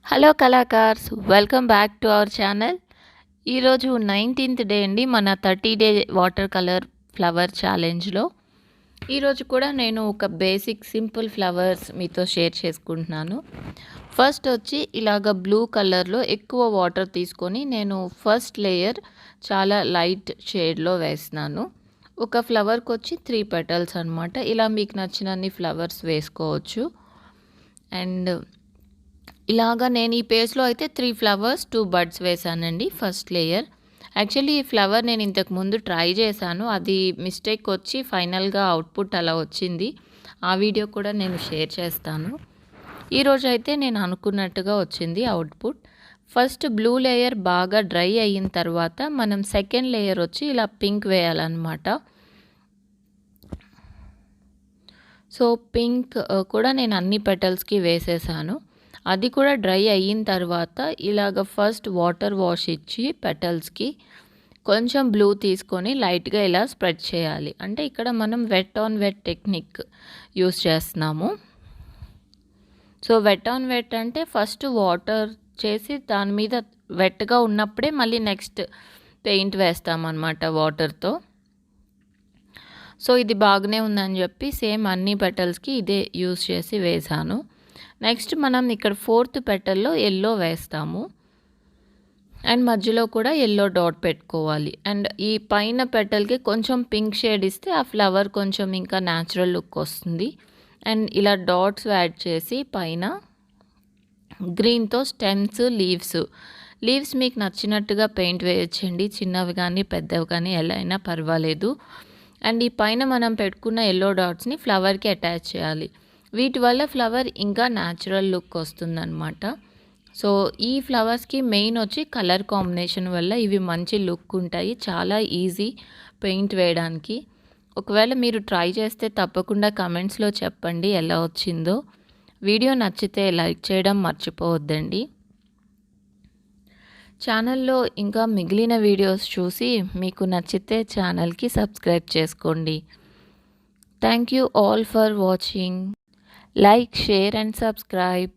Hello కళాకార్స్, welcome back to our channel. ఈరోజు 19th day అండి మన 30 డే వాటర్ కలర్ ఫ్లవర్ ఛాలెంజ్లో. ఈరోజు కూడా నేను ఒక బేసిక్ సింపుల్ ఫ్లవర్స్ మీతో షేర్ చేసుకుంటున్నాను. ఫస్ట్ వచ్చి ఇలాగ బ్లూ కలర్లో ఎక్కువ వాటర్ తీసుకొని నేను ఫస్ట్ లేయర్ చాలా లైట్ షేడ్లో వేస్తున్నాను. ఒక ఫ్లవర్కి వచ్చి 3 పెటల్స్ అనమాట. ఇలా మీకు నచ్చినన్ని ఫ్లవర్స్ వేసుకోవచ్చు. అండ్ ఇలాగా నేను ఈ పేజ్లో అయితే 3 ఫ్లవర్స్ 2 బడ్స్ వేసానండి ఫస్ట్ లేయర్. యాక్చువల్లీ ఈ ఫ్లవర్ నేను ఇంతకు ముందు ట్రై చేశాను. అది మిస్టేక్ వచ్చి ఫైనల్గా అవుట్పుట్ అలా వచ్చింది. ఆ వీడియో కూడా నేను షేర్ చేస్తాను. ఈరోజు అయితే నేను అనుకున్నట్టుగా వచ్చింది అవుట్పుట్. ఫస్ట్ బ్లూ లేయర్ బాగా డ్రై అయిన తర్వాత మనం సెకండ్ లేయర్ వచ్చి ఇలా పింక్ వేయాలన్నమాట. సో పింక్ కూడా నేను అన్ని పెటల్స్కి వేసేసాను. అది కూడా డ్రై అయిన తర్వాత ఇలాగ ఫస్ట్ వాటర్ వాష్ ఇచ్చి పెటల్స్కి కొంచెం బ్లూ తీసుకొని లైట్గా ఇలా స్ప్రెడ్ చేయాలి. అంటే ఇక్కడ మనం wet on wet technique use చేస్తున్నాము. సో వెట్ ఆన్ వెట్ అంటే ఫస్ట్ వాటర్ చేసి దాని మీద వెట్గా ఉన్నప్పుడే మళ్ళీ నెక్స్ట్ పెయింట్ వేస్తామన్నమాట వాటర్తో. సో ఇది బాగానే ఉందని చెప్పి సేమ్ అన్ని పెటల్స్కి ఇదే యూస్ చేసి వేసాను. నెక్స్ట్ మనం ఇక్కడ 4th పెటల్లో ఎల్లో వేస్తాము. అండ్ మధ్యలో కూడా ఎల్లో డాట్ పెట్టుకోవాలి. అండ్ ఈ పైన పెటల్కి కొంచెం పింక్ షేడ్ ఇస్తే ఆ ఫ్లవర్ కొంచెం ఇంకా న్యాచురల్ లుక్ వస్తుంది. అండ్ ఇలా డాట్స్ యాడ్ చేసి పైన గ్రీన్తో స్టెమ్స్, లీవ్స్ మీకు నచ్చినట్టుగా పెయింట్ వేయొచ్చండి. చిన్నవి కానీ పెద్దవి కానీ ఎలా అయినా పర్వాలేదు. అండ్ ఈ పైన మనం పెట్టుకున్న ఎల్లో డాట్స్ని ఫ్లవర్కి అటాచ్ చేయాలి. వీటి వల్ల ఫ్లవర్ ఇంకా న్యాచురల్ లుక్ వస్తుందన్నమాట. సో ఈ ఫ్లవర్స్కి మెయిన్ వచ్చి కలర్ కాంబినేషన్ వల్ల ఇవి మంచి లుక్ ఉంటాయి. చాలా ఈజీ పెయింట్ వేయడానికి. ఒకవేళ మీరు ట్రై చేస్తే తప్పకుండా కమెంట్స్లో చెప్పండి ఎలా వచ్చిందో. వీడియో నచ్చితే లైక్ చేయడం మర్చిపోవద్దండి. ఛానల్లో ఇంకా మిగిలిన వీడియోస్ చూసి మీకు నచ్చితే ఛానల్కి సబ్స్క్రైబ్ చేసుకోండి. Thank you all for watching. Like, share and subscribe.